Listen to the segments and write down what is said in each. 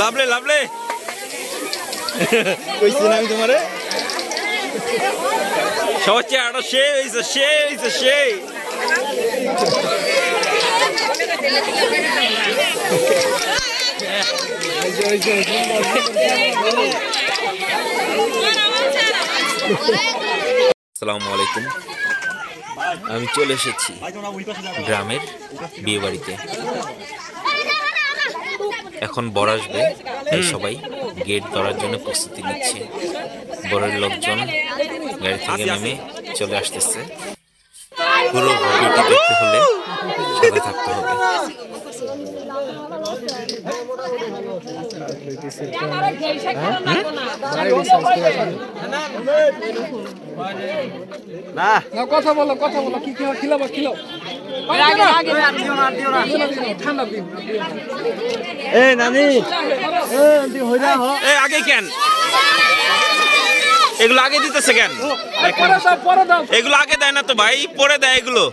লাভলে লাভলে কইছি না আমি তোমারে সবচেয়ে আরো সে আসসালামু আলাইকুম। আমি চলে এসেছি গ্রামের বিয়ে বাড়িতে। এখন বর আসবে, সবাই গেট ধরার জন্য প্রস্তুতি নিচ্ছে। বরের লোকজন গাড়ি থেকে নেমে চলে আসতেছে। পুরো ভিডিওটি দেখতে হলে সাথে থাকতে হবে। কথা বলো কি খিলাবো আগে কেন এগুলো আগে দিতেছে কেন? এগুলো আগে দেয় না তো ভাই, পরে দেয় এগুলো।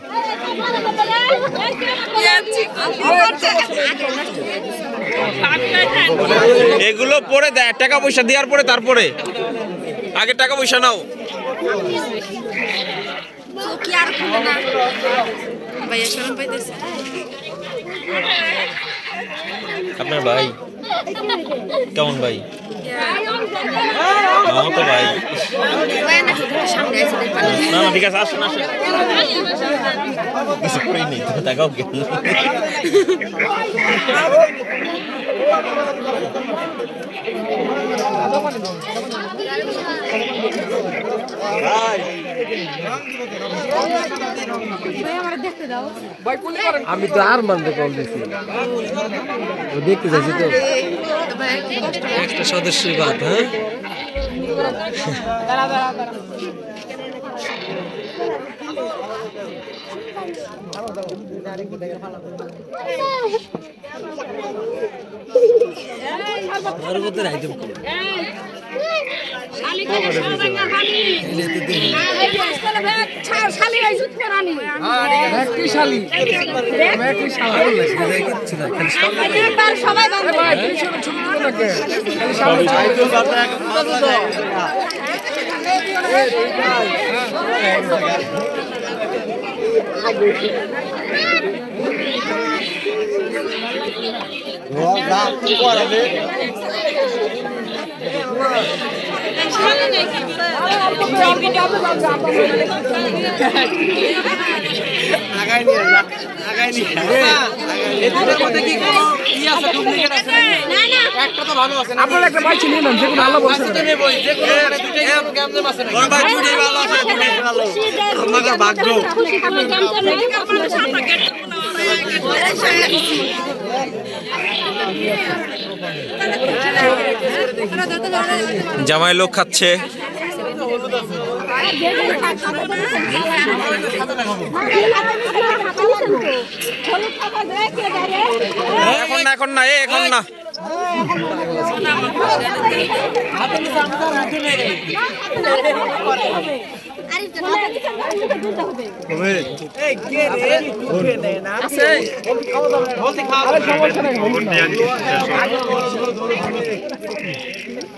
এগুলো পরে দেয়, টাকা পয়সা দেওয়ার পরে তারপরে। আগে টাকা পয়সা নাও। আপনার ভাই কেমন ভাই? তো ভাই না না ঠিক আছে, আসুন আসুন। কিছু করি নেই তো, টাকাও কেন। আমি তো আর মানতে কল দিছি, দেখতে যাচ্ছি তো একটা সদস্যের বাদ। হ্যাঁ আপনার একটা ভাই ছিল যে কোনো আল্লাহ বলছে ভাগ্য। জামাই লোক খাচ্ছে। এখন না এখন না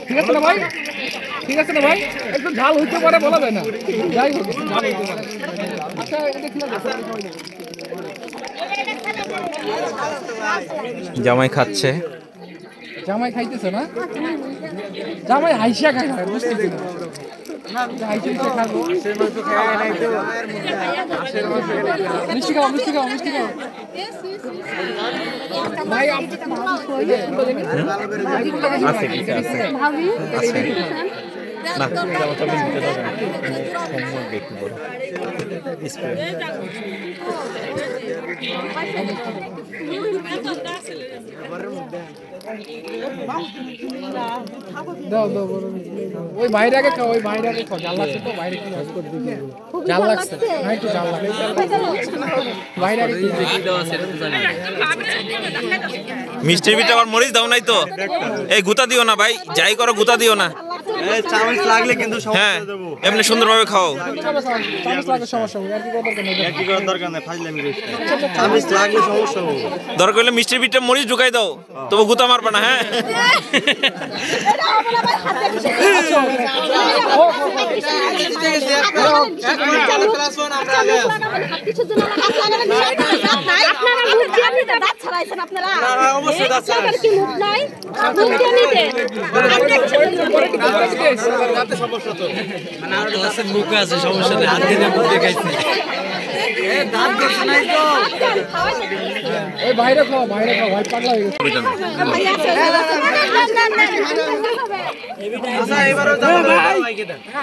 ঠিক আছে না ভাই, ঠিক আছে না ভাই, একটু ঝাল হইতে পারে বলা যায় না, যাই হোক আচ্ছা জামাই খাচ্ছে। জামাই খাইতেছে না, জামাই হাইসা খাই না, বুঝতেছি না মিষ্টি খাও ভাই। ওই বাইরে আগে খাও, ওই বাইরে আগে খাও, জাল লাগছে তো বাইরে কি জাল লাগছে না, একটু জাল লাগছে বাইরে আগে মিষ্টির ভিতরে আবার মরিচ দাও নাই তো? এই গুতা দিও না ভাই, যাই করো গুতা দিও না। চামচ লাগলে কিন্তু হ্যাঁ এমনি সুন্দরভাবে খাও। চামচ লাগে সমস্যা হবে, আর কি করার দরকার নেই। কি করার দরকার নেই, ফাজলামি করিস না। চামচ লাগলে সমস্যা হবে। দরকার হলে মিষ্টির ভিতরে মরিচ ঢুকাই দাও, তবু গুতা মারবে না। হ্যাঁ মুখে আছে সমস্যা নেই, হাত দিলে মুখে খাইছে। ওই বাইরে খাও, বাইরে খাও, ভাই পাগলা হয়ে গেছে।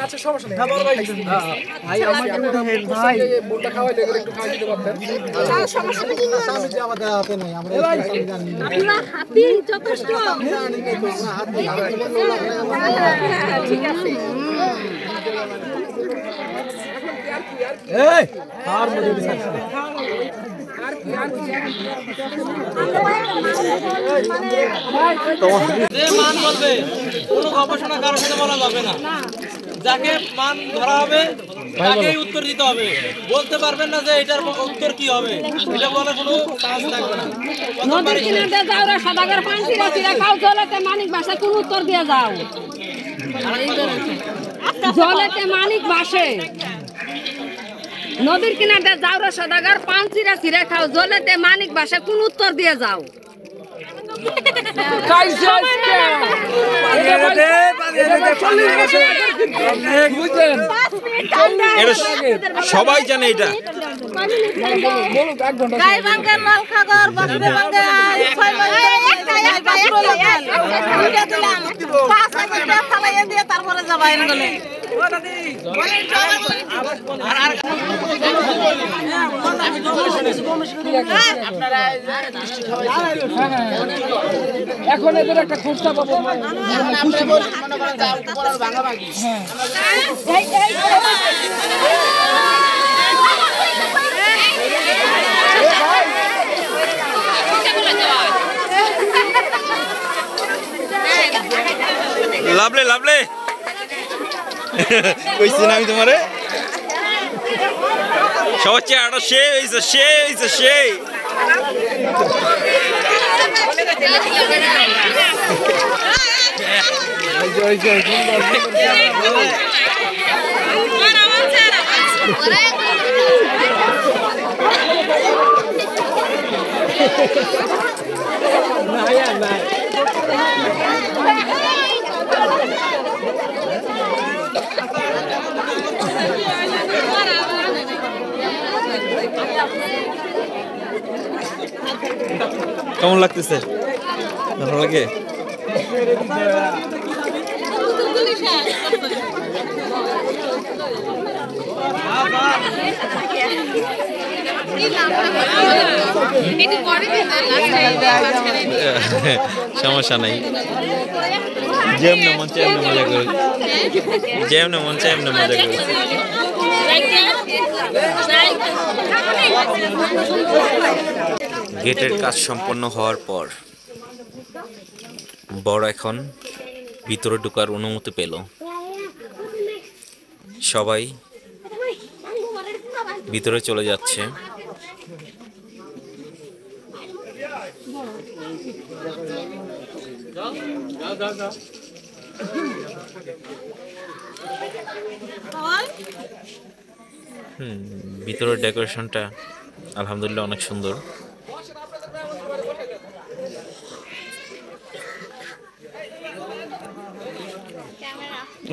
আচ্ছা সমস্যা নেই। ভাই আমাকে ভাই বোনটা খাওয়াই দেবে, একটু খাওয়াই দিতে পারতেন। আমাদের হাতে নাই, আমরা আপনারা হাতি যথেষ্ট ঠিক আছে। এই আর মধ্যে দিছাস যে মান বলবে কোনো গবেষণা কারোর সাথে বলা যাবে না। যাকে মান ধরা হবে তাকেই উত্তর দিতে হবে। বলতে পারবেন না যে এটার উত্তর কি হবে, এটা বলে কোনো চান্স থাকবে না। নদীর কিনারে যাও রে সদাগর পাঁচি রাচিরা খাও, জলেতে মানিক ভাষা কোন উত্তর দিয়ে যাও। জলেতে মানিক ভাসে, নদীর কিনারে যাও রে সদাগর পাঁচি রাচিরা খাও, জলেতে মানিক ভাষা কোন উত্তর দিয়ে যাও। সবাই জানে এটা। তারপরে যাবাই এখন এদের একটা খোঁজটা পাবো। লাভলে লাভলে কইছি না আমি তোমারে, সবার চেয়ে আরো সে হয়েছে, সে হয়েছে, সে কেমন লাগতেছে? ভালো লাগে? সমস্যা নাই, যেমন মন চায় এমনি মজা করি, যেমন মন চায় এমনি মজা করি। গেটের কাজ সম্পন্ন হওয়ার পর বড় এখন ভিতরে ঢোকার অনুমতি পেল। সবাই ভিতরে চলে যাচ্ছে। ভিতরের ডেকোরেশনটা আলহামদুলিল্লাহ অনেক সুন্দর।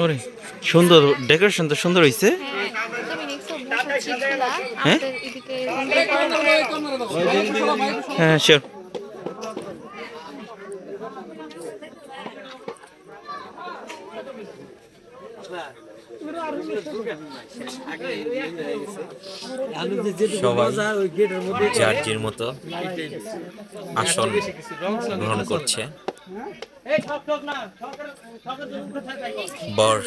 ওরে সুন্দর ডেকোরেশন, তো সুন্দর হয়েছে। হ্যাঁ হ্যাঁ শিওর। সবাই যার যার মতো আসন গ্রহণ করছে। বর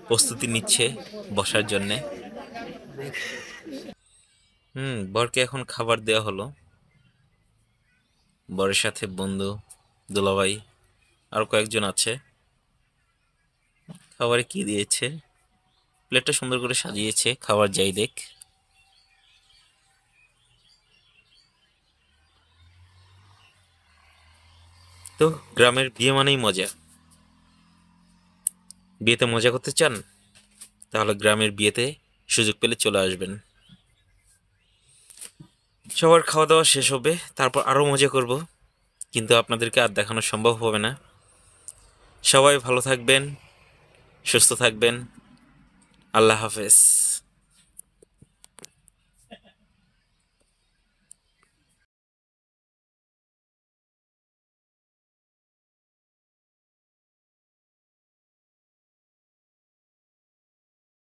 প্রস্তুতি নিচ্ছে বসার জন্য। বরকে এখন খাবার দেওয়া হলো। বরের সাথে বন্ধু, দুলাভাই আর কয়েকজন আছে। খাবারে কি দিয়েছে, প্লেটটা সুন্দর করে সাজিয়েছে, খাবার যাই দেখ। তো গ্রামের বিয়ে মানেই মজা। বিয়েতে মজা করতে চান, তাহলে গ্রামের বিয়েতে সুযোগ পেলে চলে আসবেন। সবার খাওয়া দাওয়া শেষ হবে, তারপর আরো মজা করব, কিন্তু আপনাদেরকে আর দেখানো সম্ভব হবে না। সবাই ভালো থাকবেন, সুস্থ থাকবেন। আল্লাহ হাফেজ।